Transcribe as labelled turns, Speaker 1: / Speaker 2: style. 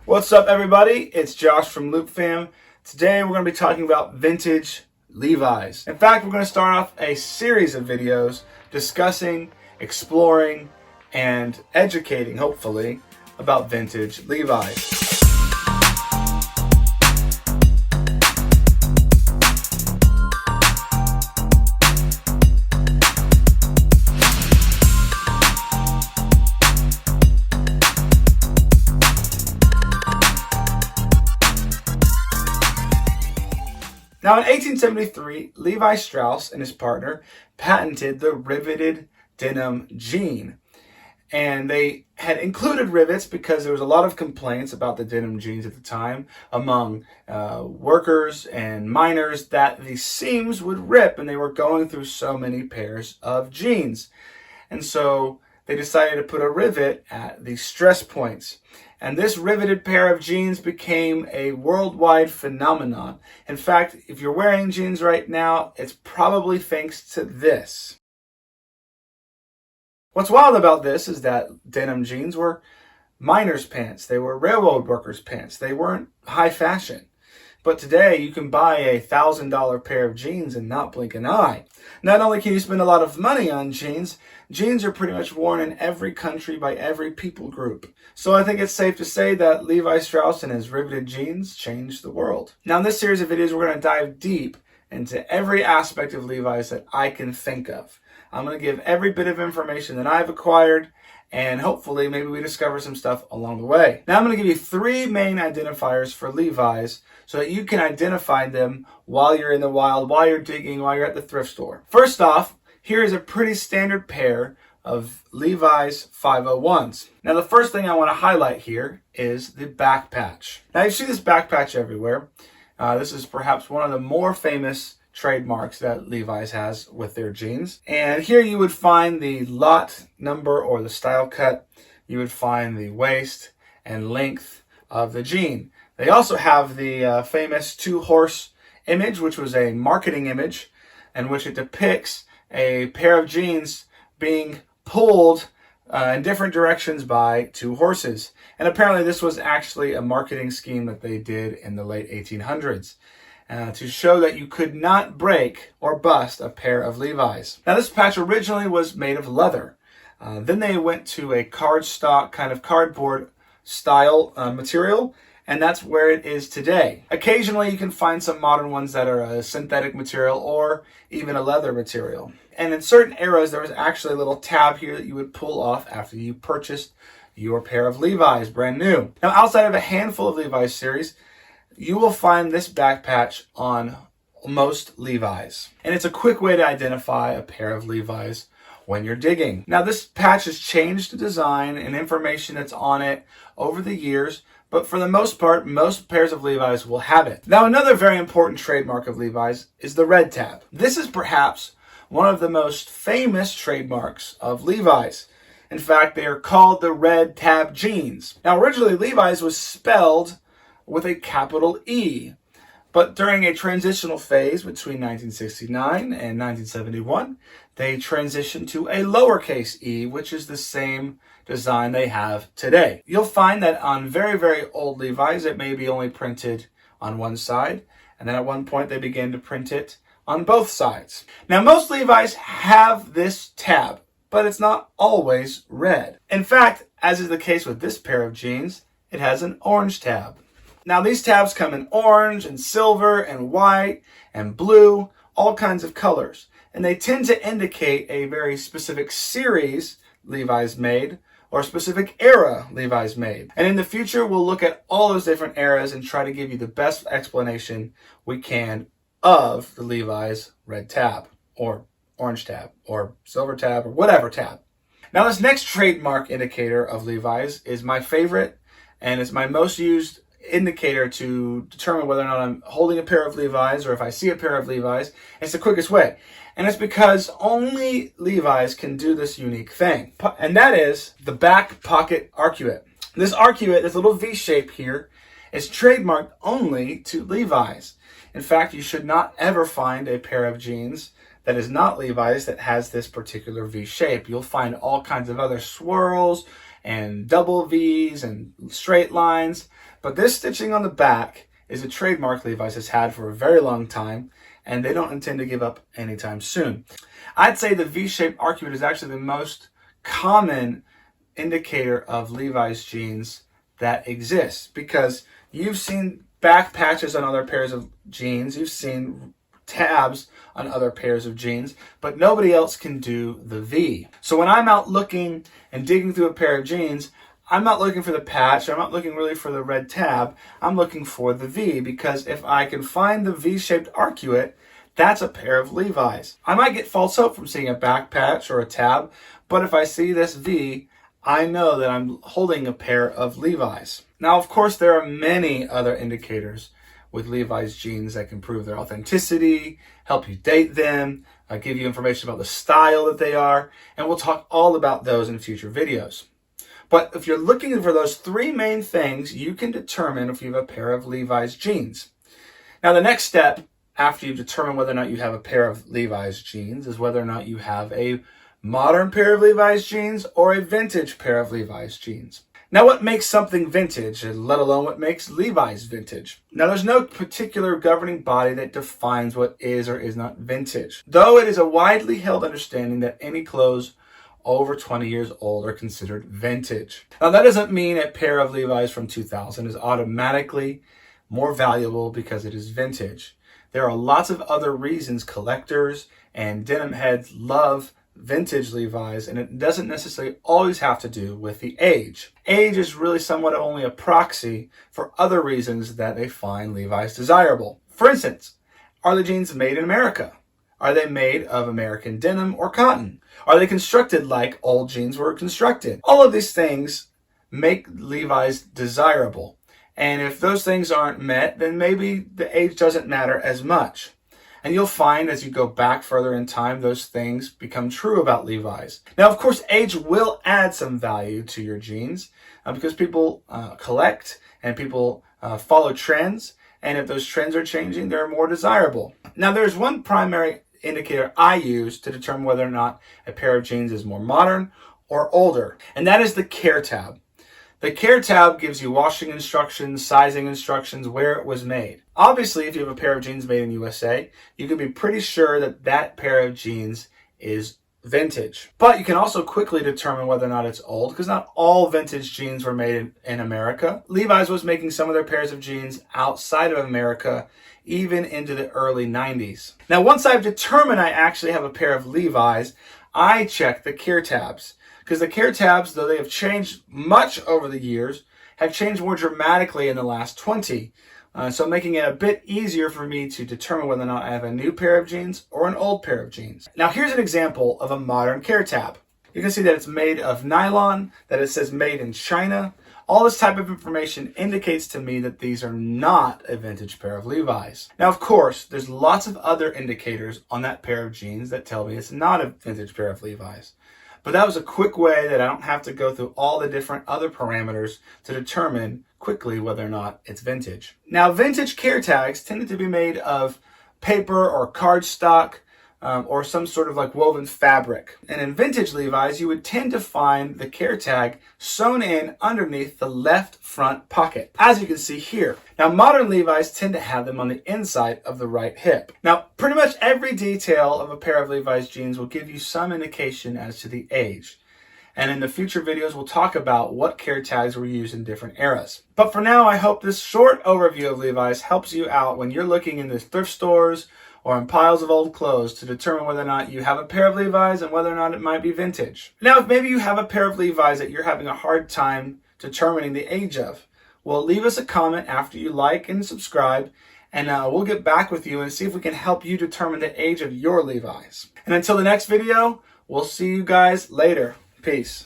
Speaker 1: What's up, everybody? It's Josh from Lootfam. Today we're going to be talking about vintage Levi's. In fact, we're going to start off a series of videos discussing, exploring, and educating, hopefully, about vintage Levi's. Now, in 1873, Levi Strauss and his partner patented the riveted denim jean. And they had included rivets because there was a lot of complaints about the denim jeans at the time among workers and miners that the seams would rip and they were going through so many pairs of jeans. And so they decided to put a rivet at the stress points. And this riveted pair of jeans became a worldwide phenomenon. In fact, if you're wearing jeans right now, it's probably thanks to this. What's wild about this is that denim jeans were miners' pants. They were railroad workers' pants. They weren't high fashion. But today, you can buy a $1,000 pair of jeans and not blink an eye. Not only can you spend a lot of money on jeans, jeans are pretty much worn in every country by every people group. So I think it's safe to say that Levi Strauss and his riveted jeans changed the world. Now in this series of videos, we're going to dive deep into every aspect of Levi's that I can think of. I'm going to give every bit of information that I've acquired, and hopefully maybe we discover some stuff along the way. Now I'm going to give you 3 main identifiers for Levi's so that you can identify them while you're in the wild, while you're digging, while you're at the thrift store. First off, here is a pretty standard pair of Levi's 501s. Now the first thing I want to highlight here is the back patch. Now you see this back patch everywhere. This is perhaps one of the more famous trademarks that Levi's has with their jeans. And here you would find the lot number or the style cut. You would find the waist and length of the jean. They also have the famous 2-horse image, which was a marketing image in which it depicts a pair of jeans being pulled in different directions by 2 horses. And apparently this was actually a marketing scheme that they did in the late 1800s. To show that you could not break or bust a pair of Levi's. Now this patch originally was made of leather. Then they went to a cardstock kind of cardboard style material, and that's where it is today. Occasionally you can find some modern ones that are a synthetic material or even a leather material. And in certain eras there was actually a little tab here that you would pull off after you purchased your pair of Levi's brand new. Now outside of a handful of Levi's series, you will find this back patch on most Levi's. And it's a quick way to identify a pair of Levi's when you're digging. Now this patch has changed the design and information that's on it over the years, but for the most part, most pairs of Levi's will have it. Now another very important trademark of Levi's is the red tab. This is perhaps one of the most famous trademarks of Levi's. In fact, they are called the red tab jeans. Now originally Levi's was spelled with a capital E. But during a transitional phase between 1969 and 1971, they transitioned to a lowercase e, which is the same design they have today. You'll find that on very, very old Levi's, it may be only printed on one side, and then at one point they began to print it on both sides. Now most Levi's have this tab, but it's not always red. In fact, as is the case with this pair of jeans, it has an orange tab. Now these tabs come in orange and silver and white and blue, all kinds of colors. And they tend to indicate a very specific series Levi's made or a specific era Levi's made. And in the future, we'll look at all those different eras and try to give you the best explanation we can of the Levi's red tab or orange tab or silver tab or whatever tab. Now this next trademark indicator of Levi's is my favorite and it's my most used indicator to determine whether or not I'm holding a pair of Levi's or if I see a pair of Levi's. It's the quickest way. And it's because only Levi's can do this unique thing. And that is the back pocket arcuate. This arcuate, this little V shape here, is trademarked only to Levi's. In fact, you should not ever find a pair of jeans that is not Levi's that has this particular V shape. You'll find all kinds of other swirls and double V's and straight lines. But this stitching on the back is a trademark Levi's has had for a very long time, and they don't intend to give up anytime soon. I'd say the V-shaped arcuate is actually the most common indicator of Levi's jeans that exists, because you've seen back patches on other pairs of jeans, you've seen tabs on other pairs of jeans, but nobody else can do the V. So when I'm out looking and digging through a pair of jeans, I'm not looking for the patch, I'm not looking really for the red tab, I'm looking for the V, because if I can find the V-shaped arcuate, that's a pair of Levi's. I might get false hope from seeing a back patch or a tab, but if I see this V, I know that I'm holding a pair of Levi's. Now, of course, there are many other indicators with Levi's jeans that can prove their authenticity, help you date them, give you information about the style that they are, and we'll talk all about those in future videos. But if you're looking for those three main things, you can determine if you have a pair of Levi's jeans. Now, the next step after you determine whether or not you have a pair of Levi's jeans is whether or not you have a modern pair of Levi's jeans or a vintage pair of Levi's jeans. Now, what makes something vintage, let alone what makes Levi's vintage? Now, there's no particular governing body that defines what is or is not vintage, though it is a widely held understanding that any clothes over 20 years old are considered vintage. Now, that doesn't mean a pair of Levi's from 2000 is automatically more valuable because it is vintage. There are lots of other reasons collectors and denim heads love vintage Levi's, and it doesn't necessarily always have to do with the age. Age is really somewhat only a proxy for other reasons that they find Levi's desirable. For instance, are the jeans made in America? Are they made of American denim or cotton? Are they constructed like old jeans were constructed? All of these things make Levi's desirable. And if those things aren't met, then maybe the age doesn't matter as much. And you'll find as you go back further in time, those things become true about Levi's. Now, of course, age will add some value to your jeans because people collect and people follow trends. And if those trends are changing, they're more desirable. Now, there's one primary indicator I use to determine whether or not a pair of jeans is more modern or older, and that is the care tab. The care tab gives you washing instructions, sizing instructions, where it was made. Obviously, if you have a pair of jeans made in USA, you can be pretty sure that that pair of jeans is vintage. But you can also quickly determine whether or not it's old, because not all vintage jeans were made in America. Levi's was making some of their pairs of jeans outside of America, even into the early 90s. Now, once I've determined I actually have a pair of Levi's, I check the care tabs. Because the care tabs, though they have changed much over the years, have changed more dramatically in the last 20. So making it a bit easier for me to determine whether or not I have a new pair of jeans or an old pair of jeans. Now, here's an example of a modern care tab. You can see that it's made of nylon, that it says made in China. All this type of information indicates to me that these are not a vintage pair of Levi's. Now, of course, there's lots of other indicators on that pair of jeans that tell me it's not a vintage pair of Levi's. But that was a quick way that I don't have to go through all the different other parameters to determine quickly whether or not it's vintage. Now, vintage care tags tended to be made of paper or cardstock or some sort of like woven fabric. And in vintage Levi's, you would tend to find the care tag sewn in underneath the left front pocket, as you can see here. Now, modern Levi's tend to have them on the inside of the right hip. Now, pretty much every detail of a pair of Levi's jeans will give you some indication as to the age. And in the future videos, we'll talk about what care tags were used in different eras. But for now, I hope this short overview of Levi's helps you out when you're looking in the thrift stores or in piles of old clothes to determine whether or not you have a pair of Levi's and whether or not it might be vintage. Now, if maybe you have a pair of Levi's that you're having a hard time determining the age of, well, leave us a comment after you like and subscribe, and we'll get back with you and see if we can help you determine the age of your Levi's. And until the next video, we'll see you guys later. Peace.